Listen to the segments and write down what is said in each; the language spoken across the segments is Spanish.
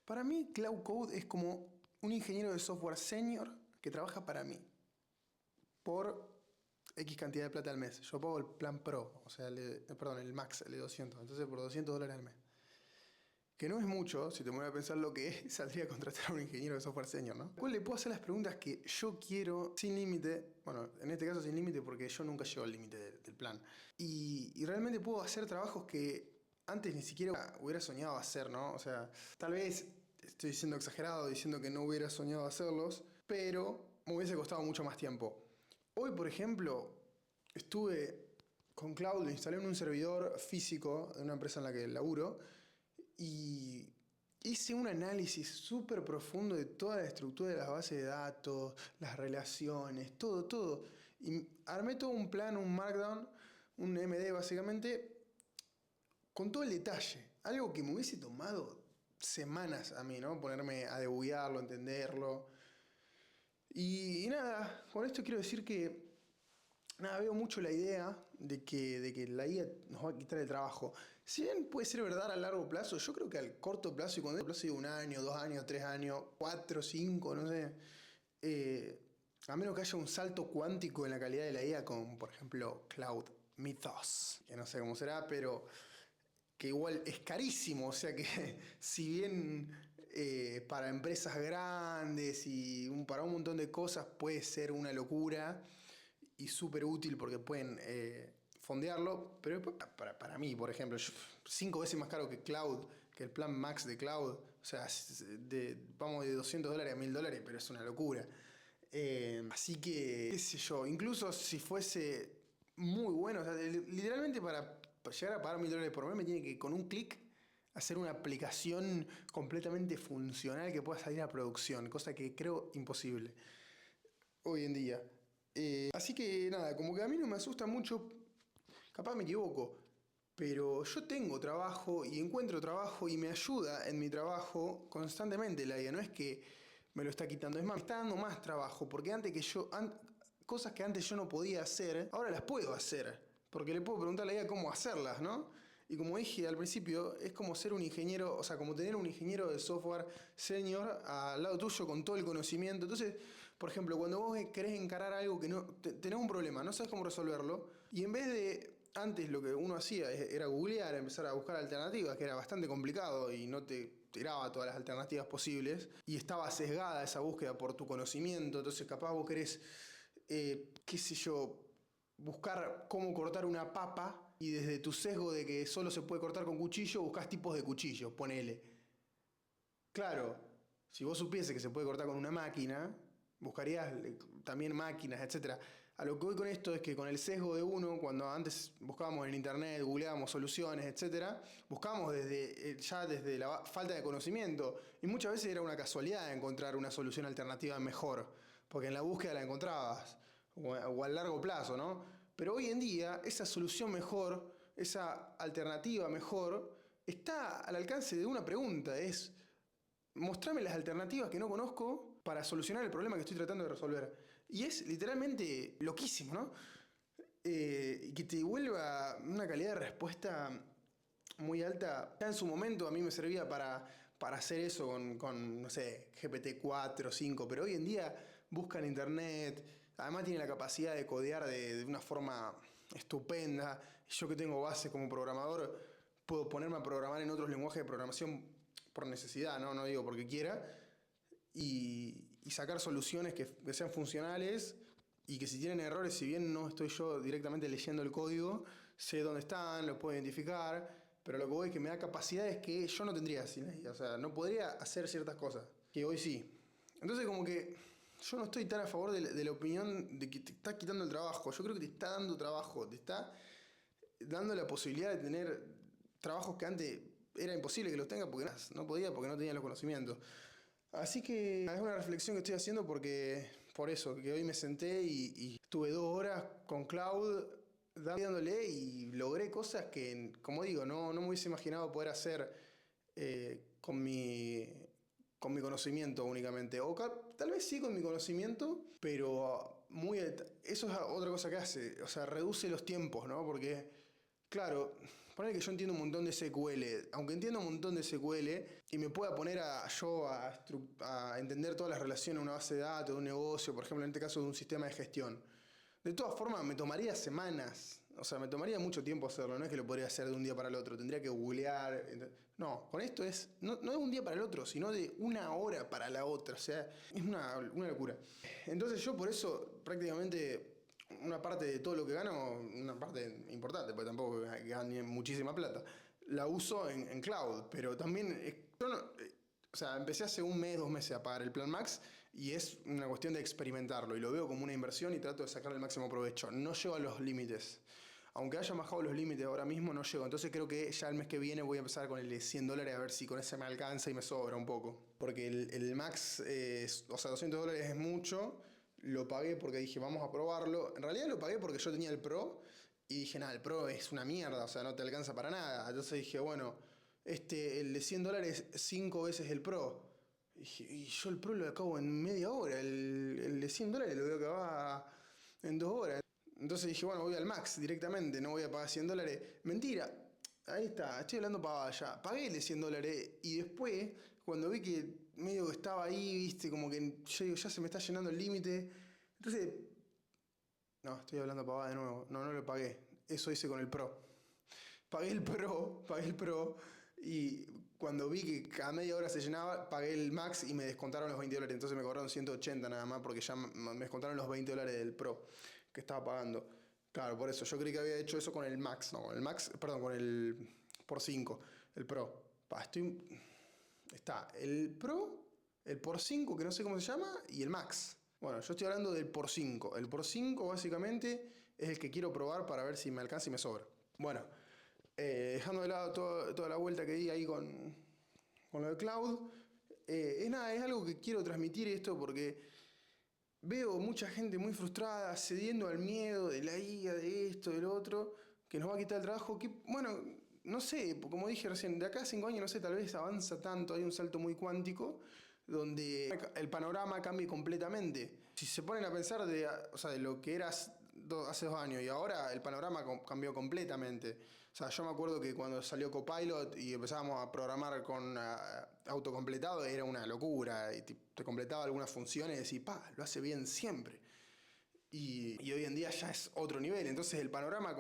Para mí, Cloud Code es como un ingeniero de software senior que trabaja para mí por X cantidad de plata al mes. Yo pago el plan Pro, o sea, el Max, el de 200. Entonces, por $200 al mes. Que no es mucho, si te pones a pensar lo que es, saldría a contratar a un ingeniero de software senior, ¿no? ¿Cuál le puedo hacer las preguntas que yo quiero sin límite? Bueno, en este caso sin límite porque yo nunca llego al límite del plan. Y realmente puedo hacer trabajos que antes ni siquiera hubiera soñado hacer, ¿no? O sea, tal vez estoy siendo exagerado diciendo que no hubiera soñado hacerlos, pero me hubiese costado mucho más tiempo. Hoy, por ejemplo, estuve con Cloud, lo instalé en un servidor físico de una empresa en la que laburo y hice un análisis súper profundo de toda la estructura de las bases de datos, las relaciones, todo. Y armé todo un plan, un Markdown, un MD básicamente, con todo el detalle. Algo que me hubiese tomado semanas a mí, ¿no? Ponerme a debuguearlo, entenderlo. Y nada, con esto quiero decir que nada, veo mucho la idea de que la IA nos va a quitar el trabajo. Si bien puede ser verdad a largo plazo, yo creo que al corto plazo, y cuando digo plazo digo 1 año, 2 años, 3 años, 4, 5, no sé, a menos que haya un salto cuántico en la calidad de la IA con, por ejemplo, Cloud Mythos, que no sé cómo será, pero que igual es carísimo, o sea que si bien para empresas grandes y para un montón de cosas puede ser una locura y súper útil porque pueden fondearlo, pero después para mí, por ejemplo, 5 veces más caro que Cloud, que el plan Max de Cloud, o sea, vamos de $200 a $1000, pero es una locura. Así que, qué sé yo, incluso si fuese muy bueno, o sea, literalmente para llegar a pagar $1000 por mes me tiene que con un clic hacer una aplicación completamente funcional que pueda salir a producción, cosa que creo imposible hoy en día. Así que nada, como que a mí no me asusta mucho, capaz me equivoco, pero yo tengo trabajo y encuentro trabajo y me ayuda en mi trabajo constantemente la IA, no es que me lo está quitando, es más, me está dando más trabajo, porque antes que cosas que antes yo no podía hacer, ahora las puedo hacer, porque le puedo preguntar a la IA cómo hacerlas, ¿no? Y como dije al principio, es como ser un ingeniero, o sea, como tener un ingeniero de software senior al lado tuyo con todo el conocimiento. Entonces, por ejemplo, cuando vos querés encarar algo que no, tenés un problema, no sabes cómo resolverlo, y en vez de antes lo que uno hacía era googlear, empezar a buscar alternativas, que era bastante complicado y no te tiraba todas las alternativas posibles, y estaba sesgada esa búsqueda por tu conocimiento, entonces capaz vos querés, qué sé yo, buscar cómo cortar una papa y desde tu sesgo de que solo se puede cortar con cuchillo, buscas tipos de cuchillo, ponele. Claro, si vos supiese que se puede cortar con una máquina, buscarías también máquinas, etcétera. A lo que voy con esto es que con el sesgo de uno, cuando antes buscábamos en internet, googleábamos soluciones, etcétera, buscábamos desde la falta de conocimiento y muchas veces era una casualidad encontrar una solución alternativa mejor, porque en la búsqueda la encontrabas o a largo plazo, ¿no? Pero hoy en día esa solución mejor, esa alternativa mejor, está al alcance de una pregunta, es mostrame las alternativas que no conozco para solucionar el problema que estoy tratando de resolver. Y es literalmente loquísimo, ¿no? Y que te vuelva una calidad de respuesta muy alta. Ya en su momento a mí me servía para hacer eso con no sé, GPT-4 o 5, pero hoy en día busca en internet, además tiene la capacidad de codear de una forma estupenda. Yo que tengo base como programador, puedo ponerme a programar en otros lenguajes de programación por necesidad, no digo porque quiera, y sacar soluciones que sean funcionales y que si tienen errores, si bien no estoy yo directamente leyendo el código, sé dónde están, los puedo identificar, pero lo que voy es que me da capacidades que yo no tendría sin la IA, o sea, no podría hacer ciertas cosas, que hoy sí. Entonces como que yo no estoy tan a favor de la opinión de que te está quitando el trabajo, yo creo que te está dando trabajo, te está dando la posibilidad de tener trabajos que antes era imposible que los tenga porque no podía, porque no tenía los conocimientos. Así que es una reflexión que estoy haciendo por eso, que hoy me senté y estuve 2 horas con Cloud dándole y logré cosas que, como digo, no me hubiese imaginado poder hacer con mi conocimiento únicamente. O tal vez sí con mi conocimiento, pero eso es otra cosa que hace, o sea, reduce los tiempos, ¿no? Porque, claro, Ponele que yo entiendo un montón de SQL. Aunque entiendo un montón de SQL y me pueda poner a entender todas las relaciones de una base de datos, de un negocio, por ejemplo, en este caso de un sistema de gestión. De todas formas, me tomaría semanas. O sea, me tomaría mucho tiempo hacerlo. No es que lo podría hacer de un día para el otro. Tendría que googlear. No, con esto no de un día para el otro, sino de una hora para la otra. O sea, es una locura. Entonces yo por eso prácticamente una parte de todo lo que gano, una parte importante, porque tampoco gane muchísima plata, la uso en cloud. Pero también, yo no, o sea, empecé hace un mes, 2 meses a pagar el plan Max y es una cuestión de experimentarlo y lo veo como una inversión y trato de sacar el máximo provecho. No llego a los límites. Aunque haya bajado los límites ahora mismo, no llego. Entonces creo que ya el mes que viene voy a empezar con el de $100 a ver si con ese me alcanza y me sobra un poco. Porque el Max, o sea, $200 es mucho. Lo pagué porque dije, vamos a probarlo. En realidad lo pagué porque yo tenía el Pro y dije, nada, el Pro es una mierda, o sea, no te alcanza para nada. Entonces dije, bueno, el de $100 5 veces el Pro. Y yo el Pro lo acabo en media hora, el de $100 lo voy a acabar en 2 horas. Entonces dije, bueno, voy al Max directamente, no voy a pagar $100. Mentira, ahí está, estoy hablando pavada ya. Pagué el de $100 y después, cuando vi que medio que estaba ahí, viste, como que yo digo, ya se me está llenando el límite. Entonces, no, estoy hablando pavada de nuevo. No lo pagué. Eso hice con el Pro. Pagué el Pro y cuando vi que cada media hora se llenaba, pagué el Max y me descontaron los $20. Entonces me cobraron 180 nada más porque ya me descontaron los $20 del Pro que estaba pagando. Claro, por eso. Yo creí que había hecho eso con el Max. No, con el Max, perdón, con el por 5 el Pro. Está el Pro, el por 5 que no sé cómo se llama, y el Max. Bueno, yo estoy hablando del por 5. El por 5 básicamente es el que quiero probar para ver si me alcanza y me sobra. Bueno, dejando de lado toda la vuelta que di ahí con lo de cloud, es nada, es algo que quiero transmitir esto porque veo mucha gente muy frustrada, cediendo al miedo de la IA, de esto, del otro, que nos va a quitar el trabajo, que, bueno, no sé, como dije recién, de acá a 5 años, no sé, tal vez avanza tanto, hay un salto muy cuántico, donde el panorama cambie completamente. Si se ponen a pensar o sea, de lo que eras hace 2 años y ahora el panorama cambió completamente. O sea, yo me acuerdo que cuando salió Copilot y empezábamos a programar con autocompletado era una locura. Y te completaba algunas funciones y lo hace bien siempre. Y hoy en día ya es otro nivel. Entonces el panorama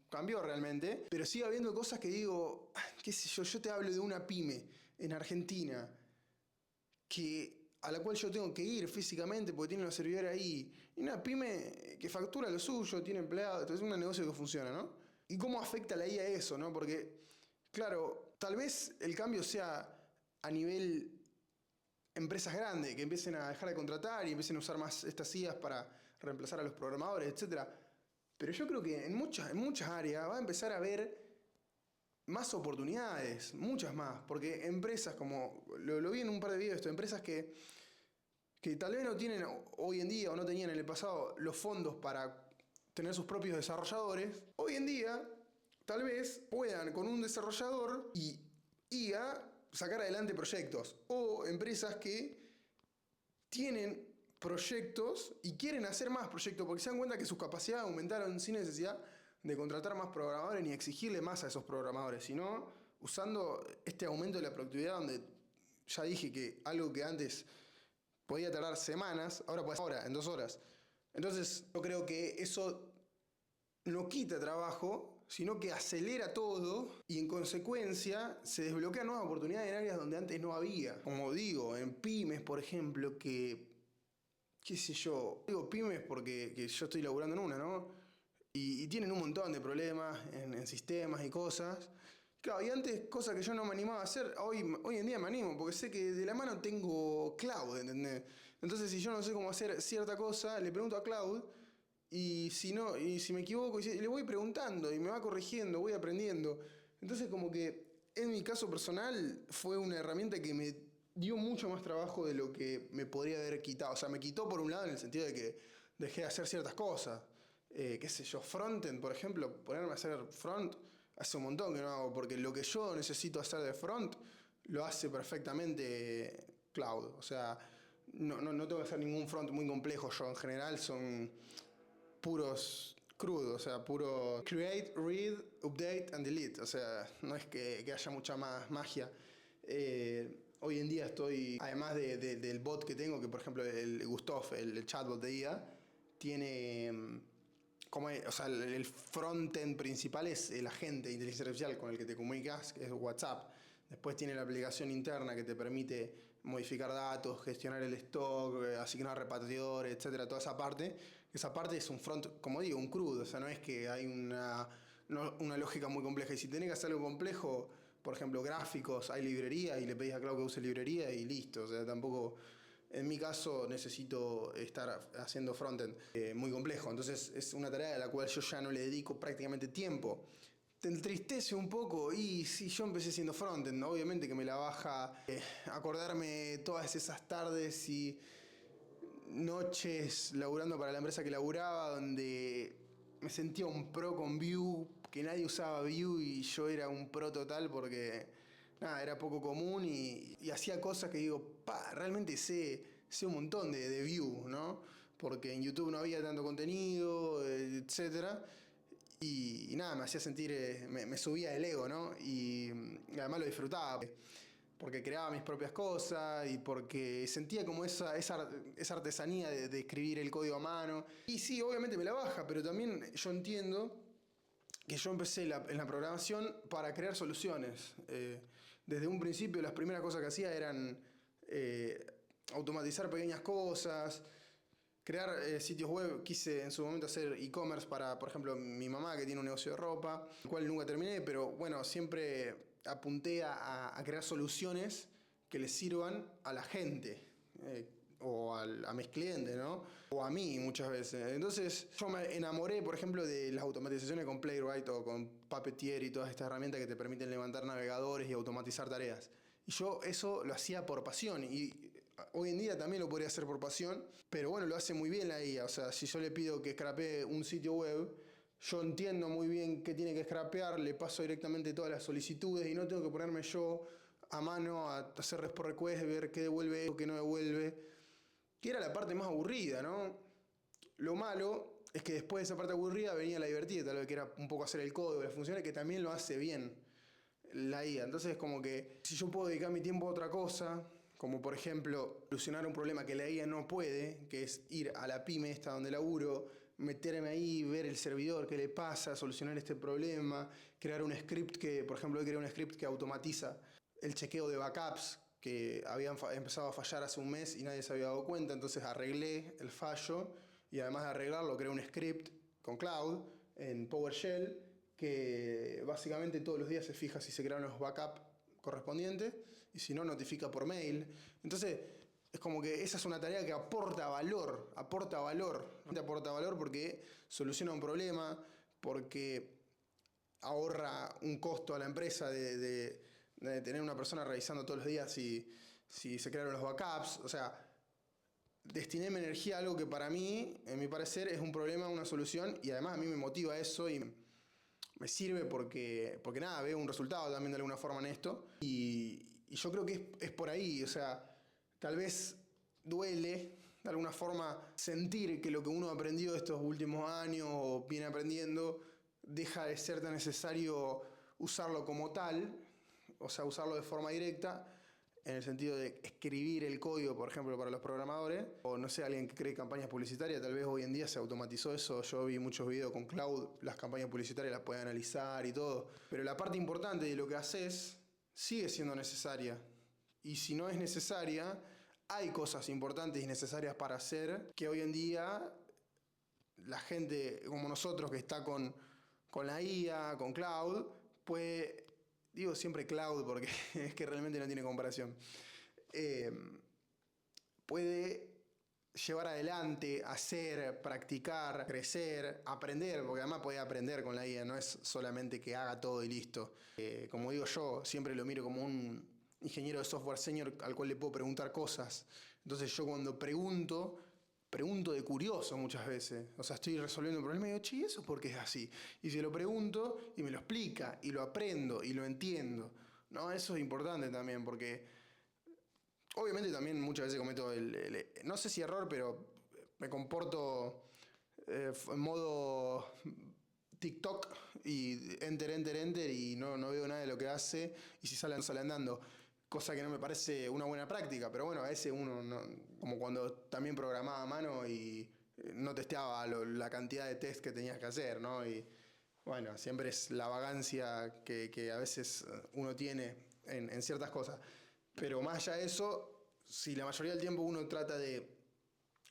cambió realmente. Pero sigue habiendo cosas que digo, qué sé yo te hablo de una pyme en Argentina a la cual yo tengo que ir físicamente porque tiene los servidores ahí. Y una pyme que factura lo suyo, tiene empleados, entonces es un negocio que funciona, ¿no? ¿Y cómo afecta la IA eso, no? Porque, claro, tal vez el cambio sea a nivel empresas grandes, que empiecen a dejar de contratar y empiecen a usar más estas IAs para reemplazar a los programadores, etcétera. Pero yo creo que en muchas áreas va a empezar a haber más oportunidades, muchas más, porque empresas como, lo vi en un par de videos, empresas que tal vez no tienen hoy en día o no tenían en el pasado los fondos para tener sus propios desarrolladores, hoy en día tal vez puedan con un desarrollador y IA sacar adelante proyectos, o empresas que tienen proyectos y quieren hacer más proyectos porque se dan cuenta que sus capacidades aumentaron sin necesidad de contratar más programadores ni exigirle más a esos programadores, sino usando este aumento de la productividad donde ya dije que algo que antes podía tardar semanas, ahora puede ser ahora, en 2 horas. Entonces yo creo que eso no quita trabajo, sino que acelera todo y en consecuencia se desbloquean nuevas oportunidades en áreas donde antes no había. Como digo, en pymes, por ejemplo, qué sé yo, digo pymes porque yo estoy laburando en una, ¿no? Y tienen un montón de problemas en sistemas y cosas. Claro, y antes cosas que yo no me animaba a hacer, hoy en día me animo, porque sé que de la mano tengo Cloud, ¿entendés? Entonces si yo no sé cómo hacer cierta cosa, le pregunto a Cloud, y si no, y si me equivoco, le voy preguntando y me va corrigiendo, voy aprendiendo. Entonces como que en mi caso personal fue una herramienta que me dio mucho más trabajo de lo que me podría haber quitado. O sea, me quitó por un lado en el sentido de que dejé de hacer ciertas cosas. Qué sé yo, frontend, por ejemplo, ponerme a hacer front, hace un montón que no hago, porque lo que yo necesito hacer de front lo hace perfectamente Cloud. O sea, no tengo que hacer ningún front muy complejo yo, en general son puros crudo, o sea, puro create, read, update and delete. O sea, no es que haya mucha más magia. Hoy en día estoy, además del bot que tengo, que por ejemplo el Gustav, el chatbot de IA, tiene o sea, el frontend principal es el agente de inteligencia artificial con el que te comunicas, que es WhatsApp. Después tiene la aplicación interna que te permite modificar datos, gestionar el stock, asignar repartidores, etcétera, toda esa parte. Esa parte es un front, como digo, un crudo, o sea, no es que hay una lógica muy compleja. Y si tenés que hacer algo complejo, por ejemplo, gráficos, hay librería y le pedís a Cloud que use librería y listo. O sea, tampoco, en mi caso, necesito estar haciendo frontend muy complejo. Entonces es una tarea a la cual yo ya no le dedico prácticamente tiempo. Te entristece un poco y sí, yo empecé siendo frontend, ¿no? Obviamente que me la baja acordarme todas esas tardes y noches laburando para la empresa que laburaba, donde me sentía un pro con Vue, que nadie usaba Vue y yo era un pro total porque nada, era poco común y hacía cosas que digo, realmente sé un montón de Vue, ¿no? Porque en YouTube no había tanto contenido, etcétera. Y nada, me hacía sentir, me subía el ego, ¿no? Y además lo disfrutaba porque creaba mis propias cosas y porque sentía como esa artesanía de escribir el código a mano. Y sí, obviamente me la baja, pero también yo entiendo que yo empecé en la programación para crear soluciones. Desde un principio las primeras cosas que hacía eran eh, automatizar pequeñas cosas, crear sitios web. Quise en su momento hacer e-commerce para, por ejemplo, mi mamá que tiene un negocio de ropa, el cual nunca terminé, pero bueno, siempre apunté a crear soluciones que les sirvan a la gente. O a mis clientes, ¿no? O a mí muchas veces. Entonces yo me enamoré, por ejemplo, de las automatizaciones con Playwright o con Puppeteer y todas estas herramientas que te permiten levantar navegadores y automatizar tareas. Y yo eso lo hacía por pasión y hoy en día también lo podría hacer por pasión, pero bueno, lo hace muy bien la IA. O sea, si yo le pido que scrapee un sitio web, yo entiendo muy bien qué tiene que scrapear, le paso directamente todas las solicitudes y no tengo que ponerme yo a mano a hacer REST request, ver qué devuelve o qué no devuelve, que era la parte más aburrida, ¿no? Lo malo es que después de esa parte aburrida venía la divertida, tal vez que era un poco hacer el código, las funciones, que también lo hace bien la IA. Entonces, como que si yo puedo dedicar mi tiempo a otra cosa, como por ejemplo solucionar un problema que la IA no puede, que es ir a la pyme esta donde laburo, meterme ahí, ver el servidor, qué le pasa, solucionar este problema, crear un script que, por ejemplo, hoy creé un script que automatiza el chequeo de backups que habían empezado a fallar hace un mes y nadie se había dado cuenta, entonces arreglé el fallo y además de arreglarlo creé un script con Cloud en PowerShell que básicamente todos los días se fija si se crearon los backups correspondientes y si no notifica por mail. Entonces es como que esa es una tarea que aporta valor, aporta valor porque soluciona un problema, porque ahorra un costo a la empresa de tener una persona revisando todos los días si se crearon los backups. O sea, destiné mi energía a algo que para mí, en mi parecer, es un problema, una solución, y además a mí me motiva eso y me sirve porque nada, veo un resultado también de alguna forma en esto. Y yo creo que es por ahí, o sea, tal vez duele de alguna forma sentir que lo que uno aprendió estos últimos años o viene aprendiendo deja de ser tan necesario usarlo como tal, o sea, usarlo de forma directa, en el sentido de escribir el código, por ejemplo, para los programadores, o no sé, alguien que cree campañas publicitarias, tal vez hoy en día se automatizó eso, yo vi muchos videos con Cloud, las campañas publicitarias las puede analizar y todo, pero la parte importante de lo que haces sigue siendo necesaria, y si no es necesaria, hay cosas importantes y necesarias para hacer que hoy en día la gente como nosotros que está con la IA, con Cloud, puede, digo siempre Cloud porque es que realmente no tiene comparación, eh, puede llevar adelante, hacer, practicar, crecer, aprender, porque además puede aprender con la IA, no es solamente que haga todo y listo. Como digo yo, siempre lo miro como un ingeniero de software senior al cual le puedo preguntar cosas. Entonces yo cuando pregunto de curioso muchas veces. O sea, estoy resolviendo un problema y digo, che, ¿eso por qué es así? Y se lo pregunto y me lo explica y lo aprendo y lo entiendo. ¿No? Eso es importante también porque obviamente también muchas veces cometo no sé si error, pero me comporto en modo TikTok y enter y no veo nada de lo que hace y si sale, no sale andando. Cosa que no me parece una buena práctica, pero bueno, a veces uno, como cuando también programaba a mano y no testeaba la cantidad de test que tenías que hacer, ¿no? Y bueno, siempre es la vagancia que a veces uno tiene en ciertas cosas. Pero más allá de eso, si la mayoría del tiempo uno trata de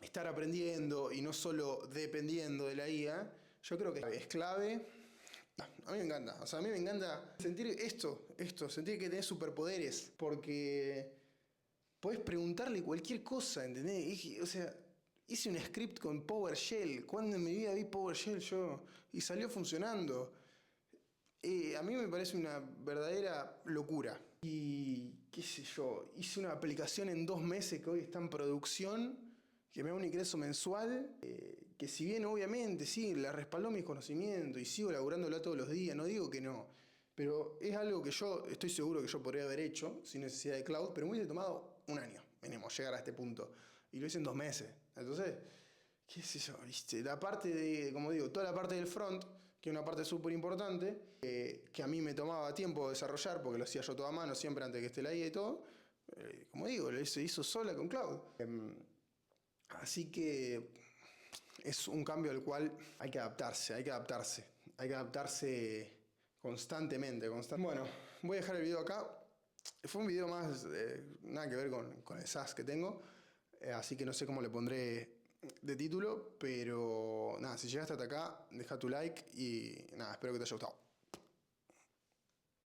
estar aprendiendo y no solo dependiendo de la IA, yo creo que es clave. A mí me encanta, o sea, a mí me encanta sentir sentir que tenés superpoderes, porque podés preguntarle cualquier cosa, ¿entendés? O sea, hice un script con PowerShell, ¿cuándo en mi vida vi PowerShell yo? Y salió funcionando. A mí me parece una verdadera locura. Y qué sé yo, hice una aplicación en 2 meses que hoy está en producción, que me da un ingreso mensual, que si bien obviamente sí, la respaldó mis conocimientos y sigo laburándola todos los días, no digo que no, pero es algo que yo estoy seguro que yo podría haber hecho sin necesidad de cloud, pero me hubiese tomado un año, mínimo, llegar a este punto. Y lo hice en 2 meses. Entonces, qué sé yo, ¿viste? La parte de, como digo, toda la parte del front, que es una parte súper importante, que a mí me tomaba tiempo desarrollar, porque lo hacía yo todo a mano, siempre antes que esté la IA y todo, como digo, se hizo sola con cloud. Así que es un cambio al cual hay que adaptarse, hay que adaptarse constantemente. Bueno, voy a dejar el video acá. Fue un video más, nada que ver con el SAS que tengo, así que no sé cómo le pondré de título, pero nada, si llegaste hasta acá, deja tu like y nada, espero que te haya gustado.